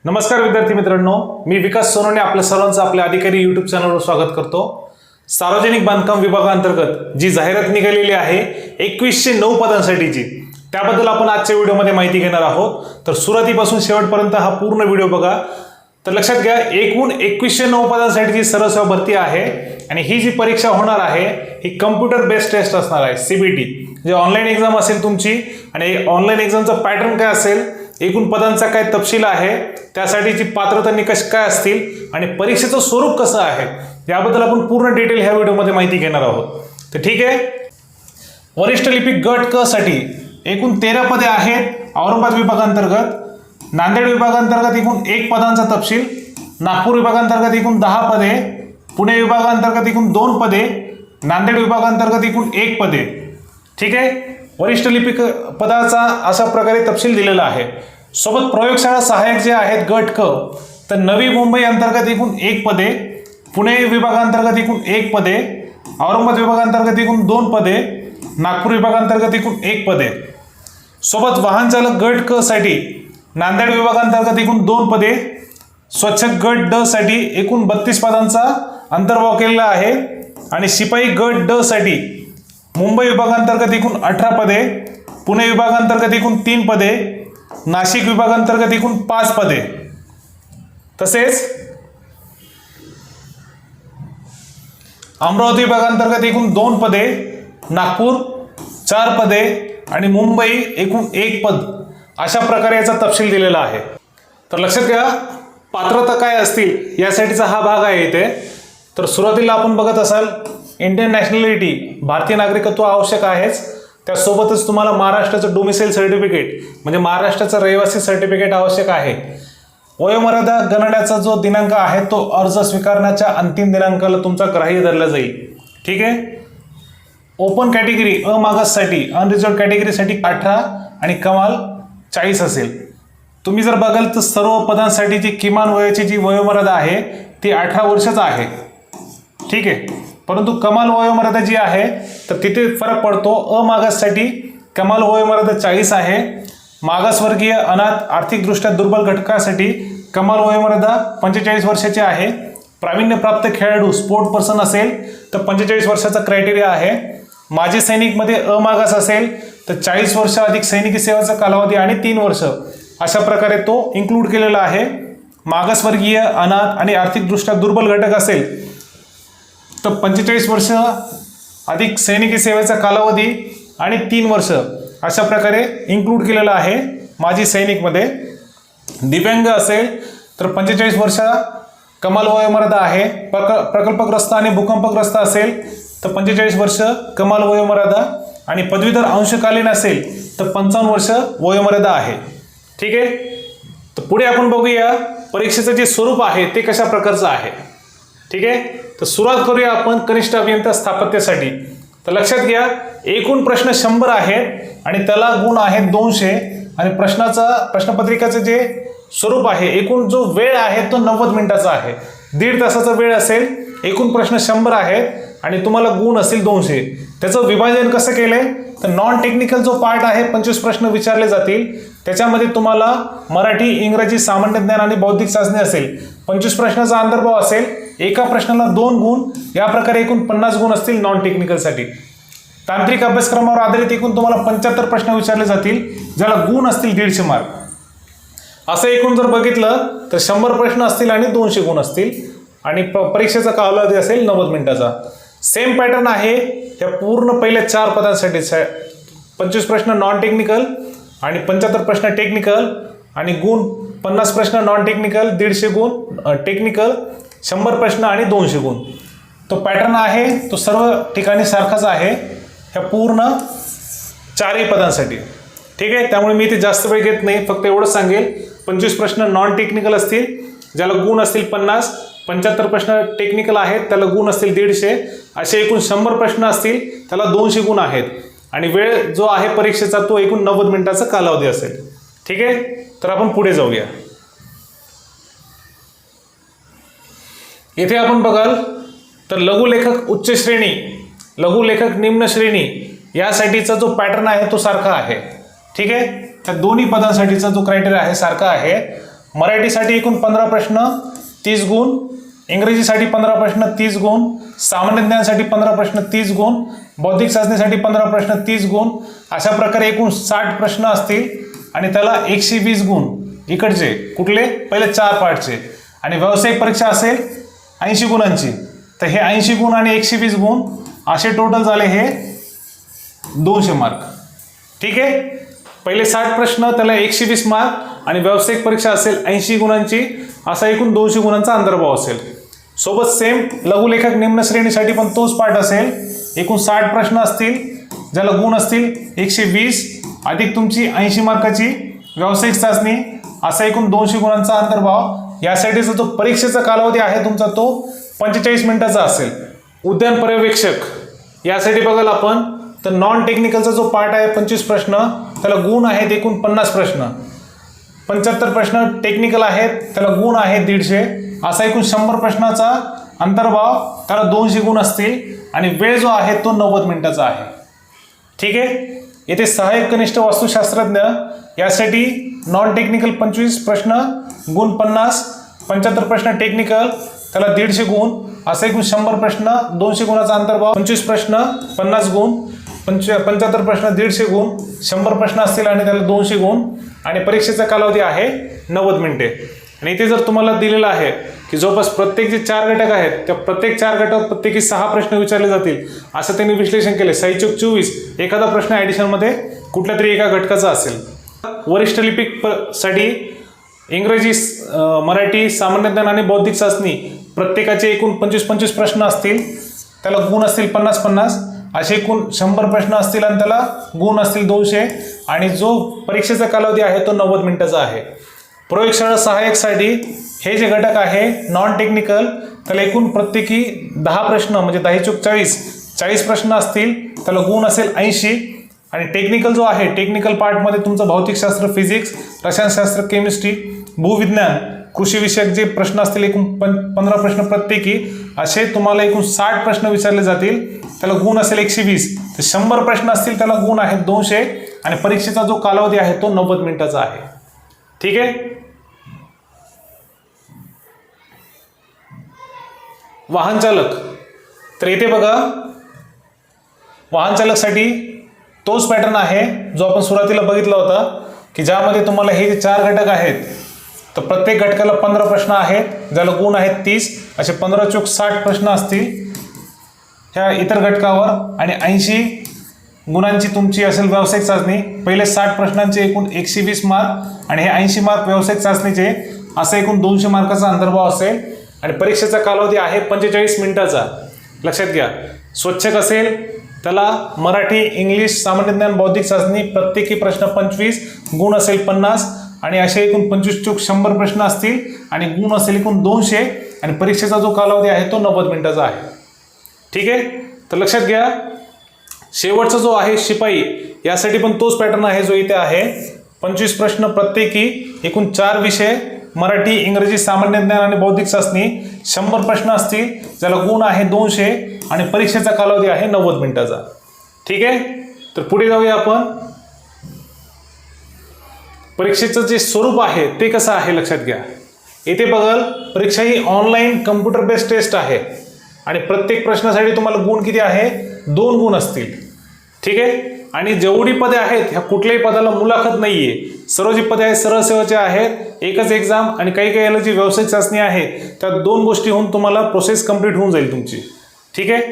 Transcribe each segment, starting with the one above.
नमस्कार विद्यार्थी मित्रांनो, मी विकास सोनवणे आपल्या सर्वांचं आपल्या अधिकारी यूट्यूब चॅनलवर स्वागत करतो। सार्वजनिक बांधकाम विभागांतर्गत जी जाहिरात निघालेली आहे 2109 पदांसाठीची, त्याबद्दल आपण आजच्या व्हिडिओमध्ये माहिती घेणार आहोत। तर सुरुवातीपासून शेवटपर्यंत हा पूर्ण व्हिडिओ बघा। तर लक्षात घ्या, एकूण 2109 पदांसाठीची सरळ भरती आहे आणि ही जी परीक्षा होणार आहे ही कम्प्युटर बेस्ड टेस्ट असणार आहे, सीबीटी। जे ऑनलाईन एक्झाम असेल तुमची आणि ऑनलाईन एक्झामचा पॅटर्न काय असेल, एकूण पदांचा काय तपशील आहे, त्यासाठीची पात्रता निकष काय असतील आणि परीक्षेचं स्वरूप कसं आहे, याबद्दल आपण पूर्ण डिटेल ह्या व्हिडिओमध्ये माहिती घेणार आहोत। तर ठीक आहे, वरिष्ठ लिपिक गट क साठी एकूण 13 पदे आहेत औरंगाबाद विभागांतर्गत। नांदेड विभागांतर्गत एकूण 1 पदांचा तपशील, नागपूर विभागांतर्गत एकूण 10 पदे, पुणे विभागांतर्गत एकूण 2 पदे, नांदेड विभागांतर्गत एकूण 1 पदे। ठीक आहे, वरिष्ठ लिपिक पदाचा अशा प्रकारे तपशील दिलेला आहे। सोबत प्रयोगशाळा सहाय्यक जे आहेत गट क, तर नवी मुंबई अंतर्गत एकूण 1 पदे, पुणे विभागांतर्गत एकूण 1 पदे, औरंगाबाद विभागांतर्गत एकूण 2 पदे, नागपूर विभागांतर्गत एकूण 1 पदे। सोबत वाहन चालक गट क साठी नांदेड विभागांतर्गत एकूण 2 पदे, स्वच्छक गट ड साठी एकूण 32 पदांचा अंतर्भाव केलेला आहे आणि शिपाई गट ड साठी मुंबई विभागांतर्गत एकूण 18 पदे, पुणे विभागांतर्गत एकूण 3 पदे, नाशिक विभागांतर्गत एकूण 5 पदे। तसेच अमरावती विभागांतर्गत एकूण 2 पदे, नागपूर 4 पदे आणि मुंबई एकूण 1 पद, अशा प्रकारे याचा तपशील दिलेला आहे। तर लक्षात घ्या, पात्रता काय असतील यासाठीचा हा भाग आहे इथे। तर सुरुवातीला आपण बघत असाल इंडियन नॅशनॅलिटी, भारतीय नागरिकत्व आवश्यक आहेच, त्यासोबतच तुम्हाला महाराष्ट्राचं डोमिसाईल सर्टिफिकेट म्हणजे महाराष्ट्राचं रहिवासी सर्टिफिकेट आवश्यक आहे। वयोमर्यादा गणण्याचा जो दिनांक आहे तो अर्ज स्वीकारण्याच्या अंतिम दिनांकाला तुमचा ग्राह्य धरला जाईल। ठीक आहे, ओपन कॅटेगरी अमागाससाठी अनरिझर्व्ड कॅटेगरीसाठी 18 आणि कमाल 40 असेल। तुम्ही जर बघाल तर सर्व पदांसाठीची किमान वयाची जी वयोमर्यादा आहे ती 18 वर्षाचा आहे। ठीक आहे, परंतु कमाल वयोमर्यादा जी आहे तर तिथे फरक पडतो। अमागाससाठी कमाल वयोमर्यादा 40 आहे, मागासवर्गीय अनाथ आर्थिकदृष्ट्या दुर्बल घटकासाठी कमाल वयोमर्यादा 45 वर्षाची आहे। प्रावीण्यप्राप्त खेळाडू स्पोर्ट पर्सन असेल तर 45 वर्षाचा क्रायटेरिया आहे। माजी सैनिकमध्ये अमागास असेल तर 40 वर्ष अधिक सैनिकी सेवेचा कालावधी आणि 3 वर्ष, अशा प्रकारे तो इन्क्लूड केलेला आहे। मागासवर्गीय अनाथ आणि आर्थिकदृष्ट्या दुर्बल घटक असेल तर 45 वर्ष अधिक सैनिकी सेवेचा कालावधी आणि 3 वर्ष, अशा प्रकारे इन्क्लूड केलेला आहे माजी सैनिकमध्ये। दिव्यांग असेल तर 45 वर्ष कमाल वयोमर्यादा आहे। प्रकल्पग्रस्त आणि भूकंपग्रस्त असेल तर 45 वर्ष कमाल वयोमर्यादा आणि पदवीधर अंशकालीन असेल तर 55 वर्ष वयोमर्यादा आहे। ठीक आहे, तर पुढे आपण बघूया परीक्षेचं जे स्वरूप आहे ते कशा प्रकारचं आहे। ठीक आहे, तर सुरुवात करूया आपण कनिष्ठ अभियंता स्थापत्यासाठी। तर लक्षात घ्या, एकूण प्रश्न 100 आहेत आणि त्याला गुण आहेत 200 आणि प्रश्नपत्रिकाचं जे स्वरूप आहे, एकूण जो वेळ आहे तो 90 मिनिटाचा आहे। 1.5 तासाचा वेळ असेल, एकूण प्रश्न 100 आहेत आणि तुम्हाला गुण असतील 200। त्याचं विभाजन कसं केलंय तर नॉन टेक्निकल जो पार्ट आहे 25 प्रश्न विचारले जातील, त्याच्यामध्ये तुम्हाला मराठी, इंग्रजी, सामान्य ज्ञान आणि बौद्धिक चाचणी असेल। 25 प्रश्नाचा अंतर्भाव असेल, एका प्रश्नाला 2 गुण, या प्रकारे एकूण 50 गुण असतील नॉन टेक्निकलसाठी। तांत्रिक अभ्यासक्रमावर आधारित एकूण तुम्हाला 75 प्रश्न विचारले जातील, ज्याला गुण असतील 150 मार्क। असं एकूण जर बघितलं तर 100 प्रश्न असतील आणि 200 गुण असतील आणि परीक्षेचा कालावधी असेल 90 मिनिटाचा। सेम पॅटर्न आहे या पूर्ण पहिल्या 4 पदांसाठी। 25 प्रश्न नॉन टेक्निकल आणि 75 प्रश्न टेक्निकल आणि गुण 50 प्रश्न नॉन टेक्निकल, 150 गुण टेक्निकल, 100 प्रश्न आणि 200 गुण। तो पॅटर्न आहे तो सर्व ठिकाणी सारखाच आहे ह्या पूर्ण 4ही पदांसाठी। ठीक आहे, त्यामुळे मी इथे जास्त वेळ घेत नाही, फक्त एवढंच सांगेल 25 प्रश्न नॉन टेक्निकल असतील ज्याला गुण असतील 50, 75 प्रश्न टेक्निकल आहेत त्याला गुण असतील 150, असे एकूण 100 प्रश्न असतील त्याला 200 गुण आहेत आणि वेळ जो आहे परीक्षेचा तो एकूण 90 मिनिटाचा कालावधी असेल। ठीक आहे, तर आपण पुढे जाऊया। इथे आपण बघाल तर लघुलेखक उच्च श्रेणी, लघुलेखक निम्न श्रेणी यासाठीचा जो पॅटर्न आहे तो सारखा आहे। ठीक आहे, त्या दोन्ही पदांसाठीचा जो क्रायटेरिया आहे सारखा आहे। मराठीसाठी एकूण 15 प्रश्न 30 गुण, इंग्रजीसाठी 15 प्रश्न 30 गुण, सामान्य ज्ञानासाठी 15 प्रश्न 30 गुण, बौद्धिक चाचणीसाठी 15 प्रश्न 30 गुण, अशा प्रकारे एकूण 60 प्रश्न असतील आणि त्याला 120 गुण इकडचे कुठले पहिले 4 पार्टचे, आणि व्यावसायिक परीक्षा असेल 80 गुणांची, तर हे 80 गुण आणि 120 गुण असे टोटल झाले हे 200 मार्क. ठीक आहे, पहिले 60 प्रश्न त्याला 120 मार्क आणि व्यावसायिक परीक्षा असेल 80 गुणांची, असा एकूण 200 गुणांचा अंतर्भाव असेल. सोबत सेम लघुलेखक निम्न श्रेणीसाठी पण तोच पाठ असेल. एकूण 60 प्रश्न असतील ज्याला गुण असतील 120 अधिक तुमची 80 मार्काची व्यावसायिक चाचणी, असा एकूण 200 गुणांचा अंतर्भाव. यासाठीचा जो परीक्षेचा कालावधी आहे तुमचा तो 45 मिनिटाचा असेल. उद्यान पर्यवेक्षक यासाठी बघाल आपण तर नॉन टेक्निकलचा जो पार्ट आहे 25 प्रश्न, त्याला गुण आहेत एकूण 50 प्रश्न, 75 प्रश्न टेक्निकल आहेत त्याला गुण आहेत 150, असा एकूण 100 प्रश्नाचा अंतर्भाव, त्याला 200 गुण असतील आणि वेळ जो आहे तो 90 मिनिटाचा आहे. ठीक आहे, येथे सहाय्यक कनिष्ठ वास्तुशास्त्रज्ञ यासाठी नॉन टेक्निकल 25 प्रश्न गुण 50, 75 प्रश्न टेक्निकल त्याला 150 गुण, असे एकूण 100 प्रश्न 200 गुणाचा अंतर्भाव. 25 प्रश्न 50 गुण, 75 प्रश्न 150 गुण, 100 प्रश्न असतील आणि त्याला 200 गुण, आणि परीक्षेचा कालावधी आहे 90 मिनिटे. आणि इथे जर तुम्हाला दिलेलं आहे की जवळपास प्रत्येक जे 4 घटक आहेत त्या प्रत्येक 4 घटकावर प्रत्येकी 6 प्रश्न विचारले जातील असं त्यांनी विश्लेषण केले. 6 चौक 24, एखादा प्रश्न ॲडिशनमध्ये कुठल्या तरी एका घटकाचा असेल. वरिष्ठ लिपिक साठी इंग्रजी, मराठी, सामान्य ज्ञान आणि बौद्धिक चाचणी प्रत्येकाचे एकूण 25-25 प्रश्न असतील, त्याला गुण असतील 50-50, असे एकूण 100 प्रश्न असतील आणि त्याला गुण असतील 200, आणि जो परीक्षेचा कालावधी आहे तो 90 मिनिटाचा आहे. प्रयोगशाळा सहाय्यकसाठी हे जे घटक आहे नॉन टेक्निकल, त्याला एकूण प्रत्येकी 10 प्रश्न म्हणजे 10 चौक 40 प्रश्न असतील, त्याला गुण असेल 80, आणि टेक्निकल जो आहे टेक्निकल पार्टमध्ये तुमचं भौतिकशास्त्र, फिजिक्स, रसायनशास्त्र, केमिस्ट्री, भूविज्ञान, कृषी विषयक जे प्रश्न असतील एकूण 15 प्रश्न प्रत्येकी, असे तुम्हाला एकूण 60 प्रश्न विचारले जातील, त्याला गुण असेल 120. तर 100 प्रश्न असतील त्याला गुण आहेत 200, आणि परीक्षेचा जो कालावधी आहे तो 90 मिनिटाचा आहे. ठीक आहे, वाहन चालक, तर इथे बघा वाहन चालकसाठी तोच पॅटर्न आहे जो आपण सुरुवातीला बघितला होता, की ज्यामध्ये तुम्हाला हे जे 4 घटक आहेत तर प्रत्येक घटकाला 15 प्रश्न आहेत ज्याला गुण आहेत 30, असे 15 चौक 60 प्रश्न असतील ह्या इतर घटकावर, आणि 80 गुणांची तुमची असेल व्यावसायिक चाचणी. पहिले 60 प्रश्नांचे एकूण 120 मार्क आणि हे 80 मार्क व्यावसायिक चाचणीचे, असा एकूण 200 मार्काचा अंतर्भाव असेल. आणि परीक्षेचा कालावधी आहे 45 मिनिटाचा. लक्षात घ्या, स्वच्छक असेल त्याला मराठी, इंग्लिश, सामान्य ज्ञान, बौद्धिक चाचणी प्रत्येकी प्रश्न 25, गुण असेल 50, आणि असे एकूण 25 चौक 100 प्रश्न असतील आणि गुण असेल एकूण 200, आणि परीक्षेचा जो कालावधी आहे तो 90 मिनिटाचा आहे. ठीक आहे, तर लक्षात घ्या. शेवटचा जो आहे शिपाई, यासाठी पण तोच पॅटर्न आहे जो इथे आहे. 25 प्रश्न प्रत्येकी, एकूण 4 विषय मराठी, इंग्रजी, सामान्य ज्ञान आणि बौद्धिक चाचणी, 100 प्रश्न असतील ज्याला गुण आहे 200, आणि परीक्षेचा कालावधी आहे 90 मिनिटाचा. ठीक आहे, तर पुढे जाऊया आपण. परीक्षेचं जे स्वरूप आहे ते कसं आहे लक्षात घ्या. येथे बघाल परीक्षा ही ऑनलाईन कम्प्युटर बेस्ड टेस्ट आहे, आणि प्रत्येक प्रश्नासाठी तुम्हाला गुण किती आहे 2 गुण असतील. ठीक आहे, आणि जेवढी पदे आहेत ह्या कुठल्याही पदाला मुलाखत नाहीये, सर्व जी पदे आहेत सरळ सेवेचे आहेत, एकच एक्झाम, आणि काही याला जी व्यावसायिक चाचणी आहे त्या 2 गोष्टी होऊन तुम्हाला प्रोसेस कंप्लीट होऊन जाईल तुमची. ठीक आहे,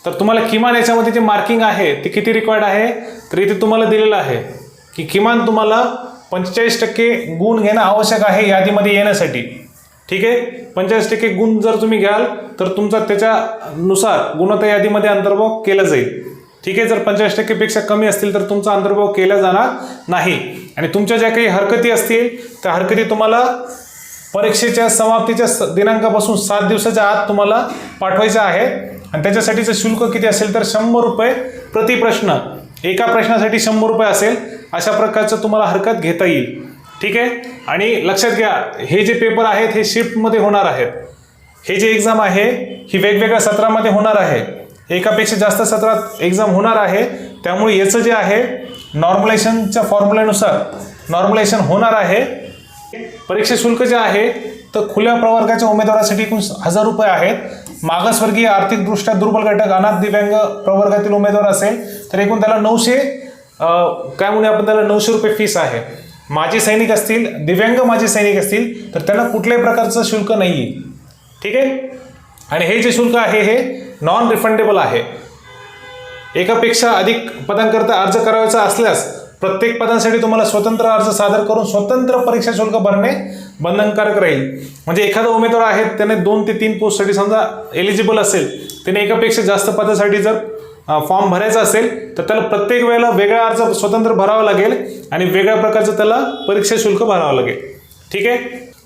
तर तुम्हाला किमान याच्यामध्ये जे मार्किंग आहे ते किती रिक्वायर्ड आहे, तर इथे तुम्हाला दिलेलं आहे की किमान तुम्हाला 45% गुण घेणं आवश्यक आहे यादीमध्ये येण्यासाठी. ठीक आहे, 45% गुण जर तुम्ही घ्याल तर तुमचा त्याच्यानुसार गुणवत्ता यादीमध्ये अंतर्भाव केला जाईल. ठीक आहे, जर 45% पेक्षा कमी असतील तर तुमचा अंतर्भाव केला जाणार नाही. आणि तुमच्या ज्या काही हरकती असतील त्या हरकती तुम्हाला परीक्षेच्या समाप्तीच्या दिनांकापासून 7 दिवसाच्या आत तुम्हाला पाठवायच्या आहेत, आणि त्याच्यासाठीचं शुल्क किती असेल तर 100 रुपये प्रति प्रश्न, एका प्रश्नासाठी 100 रुपये असेल. अशा प्रकारचं तुम्हाला हरकत घेता येईल. ठीक आहे, आणि लक्षात घ्या हे जे पेपर आहेत हे शिफ्टमध्ये होणार आहेत. हे जे एक्झाम आहे ही वेगवेगळ्या सत्रामध्ये होणार आहे, एकापेक्षा जास्त सत्रात एक्झाम होणार आहे. त्यामुळे याचं जे आहे नॉर्मलायझेशनच्या फॉर्म्युल्यानुसार नॉर्मलायझेशन होणार आहे. परीक्षा शुल्क जे आहे तर खुल्या प्रवर्गाच्या उमेदवारासाठी एकूण 1000 रुपये आहेत. मागासवर्गीय, आर्थिकदृष्ट्या दुर्बल घटक, अनाथ, दिव्यांग प्रवर्गातील उमेदवार असेल तर एकूण त्याला 900 काय म्हणूया आपण त्याला 900 रुपये फीस आहे. माजी सैनिक असतील, दिव्यांग माजी सैनिक असतील तर त्यांना कुठल्याही प्रकारचं शुल्क नाही आहे. ठीक आहे. आणि हे जे शुल्क आहे हे नॉन रिफंडेबल आहे. एकापेक्षा अधिक पदांकरता अर्ज करायचा असल्यास प्रत्येक पदांसाठी तुम्हाला स्वतंत्र अर्ज सादर करून स्वतंत्र परीक्षा शुल्क भरणे बंधनकारक राहील. म्हणजे एखादा उमेदवार आहे त्याने 2 ते 3 पोस्टसाठी समजा एलिजिबल असेल, त्याने एकापेक्षा जास्त पदासाठी जर फॉर्म भरायचा असेल तर त्याला प्रत्येक वेळेला वेगळा अर्ज स्वतंत्र भरावा लागेल आणि वेगळ्या प्रकारचं त्याला परीक्षा शुल्क भरावं लागेल. ठीक आहे.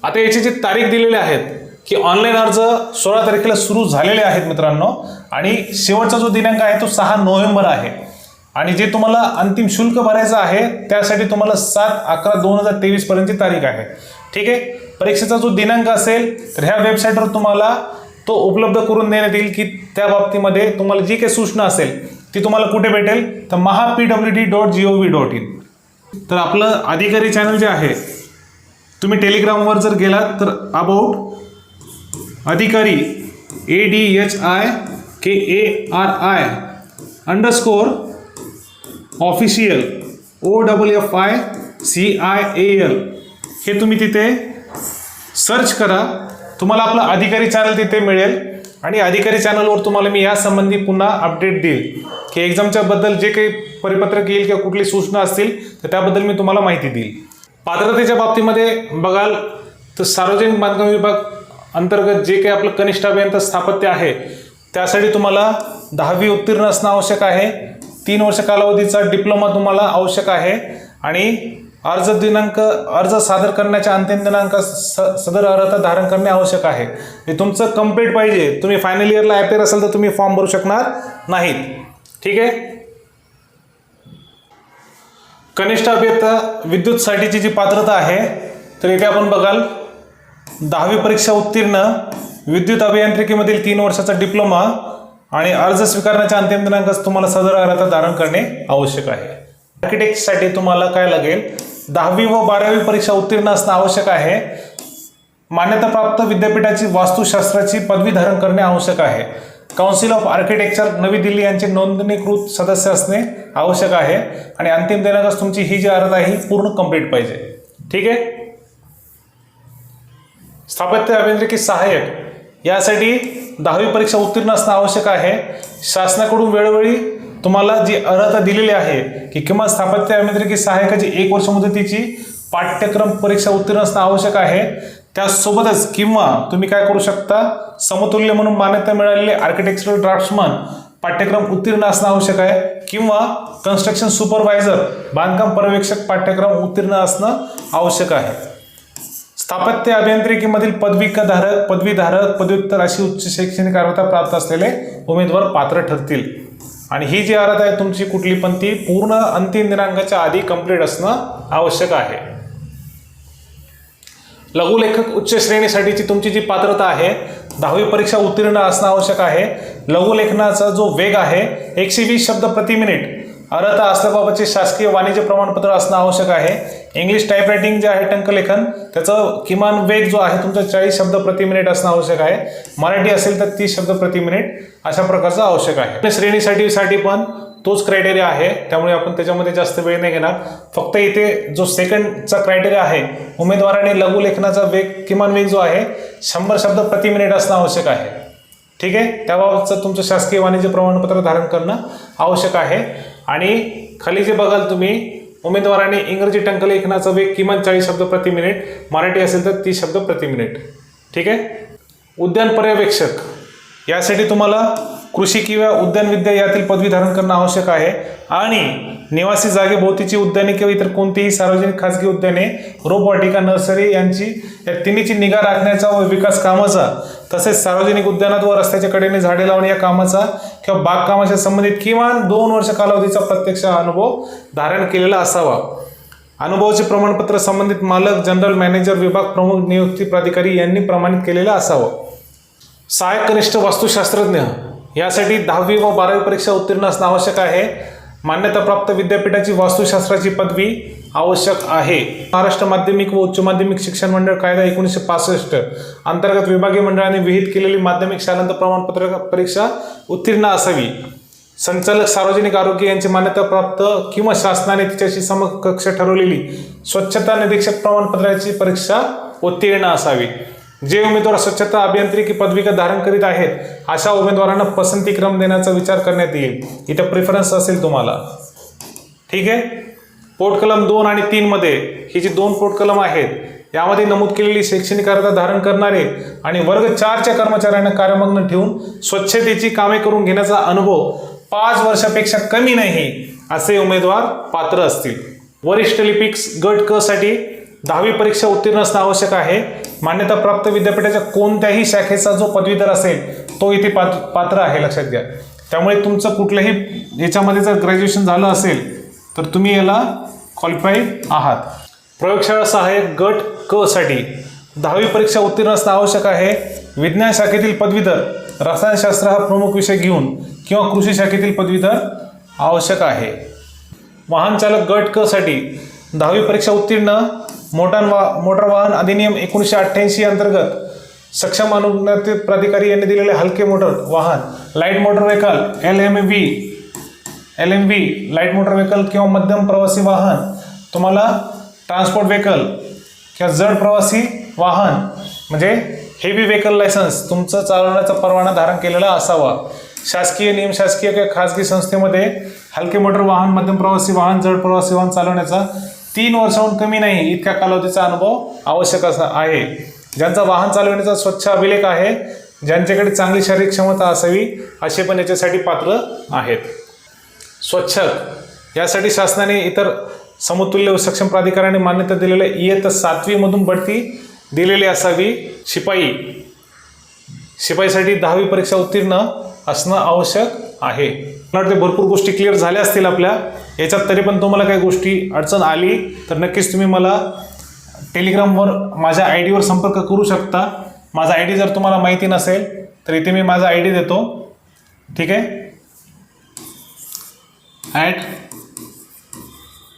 आता याची जी तारीख दिलेली आहेत की ऑनलाईन अर्ज 16 तारखेला सुरू झालेले आहेत मित्रांनो, आणि शेवटचा जो दिनांक आहे तो 6 नोव्हेंबर आहे. आणि जे तुम्हाला अंतिम शुल्क भरायचं आहे त्यासाठी तुम्हाला 7/11/2023 पर्यंतची तारीख आहे. ठीक आहे. परीक्षेचा जो दिनांक असेल तर ह्या वेबसाईटवर तुम्हाला तो उपलब्ध करून देण्यात येईल की त्या बाबतीमध्ये तुम्हाला जी काही सूचना असेल ती तुम्हाला कुठे भेटेल तर mahapwd.gov.in. तर आपलं अधिकारी चॅनल जे आहे तुम्ही टेलिग्रामवर जर गेलात तर अबाउट अधिकारी ADHIKARI_official OFFICIAL हे तुम्ही तिथे सर्च करा. तुम्हाला आपलं अधिकारी चॅनल तिथे मिळेल आणि अधिकारी चॅनलवर तुम्हाला मी यासंबंधी पुन्हा अपडेट देईल की एक्झामच्या बद्दल जे काही परिपत्रक येईल किंवा कुठली सूचना असतील तर त्याबद्दल मी तुम्हाला माहिती देईल. पात्रतेच्या बाबतीमध्ये बघाल तर सार्वजनिक बांधकाम विभाग अंतर्गत जे काही आपलं कनिष्ठ अभियंता स्थापत्य आहे त्यासाठी तुम्हाला 10वी उत्तीर्ण असणं आवश्यक आहे. 3 वर्ष कालावधीचा डिप्लोमा तुम्हाला आवश्यक आहे आणि अर्ज सादर करण्याच्या अंतिम दिनांक सदर अर्हता धारण करणे आवश्यक आहे. हे तुमचं कंप्लीट पाहिजे. तुम्ही फायनल इयरला अपेअर असाल तर तुम्ही फॉर्म भरू शकणार नाहीत. ठीक आहे. कनिष्ठ अभियंता विद्युतसाठीची जी पात्रता आहे तर इथे आपण बघाल 10वी परीक्षा उत्तीर्ण, विद्युत अभियांत्रिकीमधील 3 वर्षाचा डिप्लोमा आणि अर्ज स्वीकारण्याच्या अंतिम दिनांकास तुम्हाला सदर अर्हता धारण करणे आवश्यक आहे. आर्किटेक्टसाठी तुम्हाला काय लागेल 10वी व 12वी परीक्षा उत्तीर्ण असणं आवश्यक आहे. मान्यताप्राप्त विद्यापीठाची वास्तुशास्त्राची पदवी धारण करणे आवश्यक आहे. काउन्सिल ऑफ आर्किटेक्चर नवी दिल्ली यांचे नोंदणीकृत सदस्य असणे आवश्यक आहे आणि अंतिम दिनांकास तुमची ही जी अर्हता आहे ही पूर्ण कंप्लीट पाहिजे. ठीक आहे. स्थापत्य अभियांत्रिकी सहाय्यक यासाठी 10वी परीक्षा उत्तीर्ण असणं आवश्यक आहे. शासनाकडून वेळोवेळी तुम्हाला जी अर्हता दिलेली आहे की किमान स्थापत्य अभियांत्रिकी सहाय्यकाची 1 वर्ष मुदतीची पाठ्यक्रम परीक्षा उत्तीर्ण असणं आवश्यक आहे. त्यासोबतच किंवा तुम्ही काय करू शकता समतुल्य म्हणून मान्यता मिळालेले आर्किटेक्चरल ड्राफ्ट्समन पाठ्यक्रम उत्तीर्ण असणं आवश्यक आहे किंवा कन्स्ट्रक्शन सुपरवायझर बांधकाम पर्यवेक्षक पाठ्यक्रम उत्तीर्ण असणं आवश्यक आहे. स्थापत्य अभियांत्रिकीमधील पदवीधारक, पदव्युत्तर अशी उच्च शैक्षणिक अर्हता प्राप्त असलेले उमेदवार पात्र ठरतील. आणि ही जी अर्हता आहे तुमची कुठली पण ती पूर्ण अंतिम दिनांकाच्या आधी कंप्लीट असणं आवश्यक आहे. लघुलेखक उच्च श्रेणीसाठीची तुमची जी पात्रता आहे 10वी परीक्षा उत्तीर्ण असणं आवश्यक आहे. लघुलेखनाचा जो वेग आहे 120 शब्द प्रति मिनिट, अर्हता असल्याबाबतचे शासकीय वाणिज्य प्रमाणपत्र असणं आवश्यक आहे. इंग्लिश टाईपरायटिंग जे आहे टंकलेखन त्याचं किमान वेग जो आहे तुमचा 40 शब्द प्रति मिनिट असणं आवश्यक आहे. मराठी असेल तर 30 शब्द प्रति मिनिट अशा प्रकारचं आवश्यक आहे. श्रेणीसाठी पण तोच क्रायटेरिया आहे त्यामुळे आपण त्याच्यामध्ये जास्त वेळ नाही घेणार. फक्त इथे जो सेकंडचा क्रायटेरिया आहे उमेदवाराने लघुलेखनाचा वेग किमान वेग जो आहे 100 शब्द प्रति मिनिट असणं आवश्यक आहे. ठीक आहे. त्याबाबतचं तुमचं शासकीय वाणिज्य प्रमाणपत्र धारण करणं आवश्यक आहे. आणि खाली जे बघाल तुम्ही उमेदवाराने इंग्रजी टंकलेखनाचा वेग किमान 40 शब्द प्रति मिनिट, मराठी असेल तर 30 शब्द प्रति मिनिट. ठीक आहे. उद्यान पर्यवेक्षक यासाठी तुम्हाला कृषी किंवा उद्यान विद्या यातील पदवी धारण करणं आवश्यक आहे. आणि निवासी जागेभोवतीची उद्याने किंवा इतर कोणतीही सार्वजनिक खाजगी उद्याने, रोपवाटिका, नर्सरी यांची या तिन्हीची निगा राखण्याचा व विकास कामाचा तसेच सार्वजनिक उद्यानात व रस्त्याच्या कडेने झाडे लावणे या कामाचा किंवा बागकामाच्या संबंधित किमान 2 वर्ष कालावधीचा प्रत्यक्ष अनुभव धारण केलेला असावा. अनुभवाचे प्रमाणपत्र संबंधित मालक, जनरल मॅनेजर, विभाग प्रमुख, नियुक्ती प्राधिकारी यांनी प्रमाणित केलेलं असावं. सहाय्यक कनिष्ठ वास्तुशास्त्रज्ञ यासाठी 10वी व 12वी परीक्षा उत्तीर्ण असणं आवश्यक आहे. मान्यताप्राप्त विद्यापीठाची वास्तुशास्त्राची पदवी आवश्यक आहे. महाराष्ट्र माध्यमिक व उच्च माध्यमिक शिक्षण मंडळ कायदा 1965 अंतर्गत विभागीय मंडळाने विहित केलेली माध्यमिक शालांत प्रमाणपत्र परीक्षा उत्तीर्ण असावी. संचालक सार्वजनिक आरोग्य यांची मान्यताप्राप्त किंवा शासनाने तिच्याशी समकक्ष ठरवलेली स्वच्छता निरीक्षक प्रमाणपत्राची परीक्षा उत्तीर्ण असावी. जे उमेदवार स्वच्छता अभियांत्रिकी पदविका धारण करीत आहेत अशा उमेदवारांना पसंतीक्रम देण्याचा विचार करण्यात येईल. इथं प्रेफरन्स असेल तुम्हाला. ठीक आहे. पोटकलम 2 आणि 3 मध्ये ही जी 2 पोटकलम आहेत यामध्ये नमूद केलेली शैक्षणिक अर्हता धारण करणारे आणि वर्ग 4च्या कर्मचाऱ्यांना कार्यमग्न ठेवून स्वच्छतेची कामे करून घेण्याचा अनुभव 5 वर्षापेक्षा कमी नाही असे उमेदवार पात्र असतील. वरिष्ठ लिपिक गट क साठी 10वी परीक्षा उत्तीर्ण असणं आवश्यक आहे. मान्यताप्राप्त विद्यापीठाच्या कोणत्याही शाखेचा जो पदवीधर असेल तो इथे पात्र आहे, लक्षात घ्या. त्यामुळे तुमचं कुठल्याही याच्यामध्ये जर ग्रॅज्युएशन झालं असेल तर तुम्ही याला क्वालिफाईड आहात. प्रयोगशाळा सहाय्यक गट क साठी 10वी परीक्षा उत्तीर्ण असणं आवश्यक आहे. विज्ञान शाखेतील पदवीधर रसायनशास्त्र हा प्रमुख विषय घेऊन किंवा कृषी शाखेतील पदवीधर आवश्यक आहे. वाहन चालक गट क साठी 10वी परीक्षा उत्तीर्ण. मोटार वाहन अधिनियम 1988 अंतर्गत सक्षम अनुज्ञात प्राधिकारी यांनी दिलेले हलके मोटर वाहन light motor vehicle LMV light motor vehicle किंवा मध्यम प्रवासी वाहन तुम्हाला ट्रान्सपोर्ट व्हेकल किंवा जड प्रवासी वाहन म्हणजे हेवी व्हेकल लायसन्स तुमचं चालवण्याचा परवाना धारण केलेला असावा. शासकीय निमशासकीय किंवा खाजगी संस्थेमध्ये हलके मोटर वाहन मध्यम प्रवासी वाहन जड प्रवासी वाहन चालवण्याचा 3 वर्षाहून कमी नाही इतक्या कालावधीचा अनुभव आवश्यक आहे. ज्यांचा वाहन चालवण्याचा स्वच्छ अभिलेख आहे, ज्यांच्याकडे चांगली शारीरिक क्षमता असावी असे पण याच्यासाठी पात्र आहेत. स्वच्छक यासाठी शासनाने इतर समतुल्य व सक्षम प्राधिकाऱ्याने मान्यता दिलेल्या इयत्ता 7वी मधून बढती दिलेली असावी. शिपाईसाठी 10वी परीक्षा उत्तीर्ण असणं आवश्यक आहे. मला वाटते भरपूर गोष्टी क्लिअर झाल्या असतील आपल्या याच्यात. तरी पण तुम्हाला काही गोष्टी अडचण आली तर नक्कीच तुम्ही मला टेलिग्रामवर माझ्या ID वर संपर्क करू शकता. माझा ID जर तुम्हाला माहिती नसेल तर इथे मी माझा ID देतो. ठीक आहे.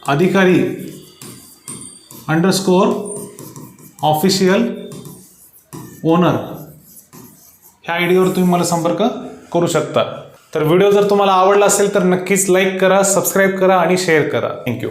@अधिकारी_official ओनर ह्या ID वर तुम्ही मला संपर्क करू शकता. तर व्हिडिओ जर तुम्हाला आवडला असेल तर नक्कीच लाईक करा, सबस्क्राईब करा आणि शेअर करा. थँक्यू.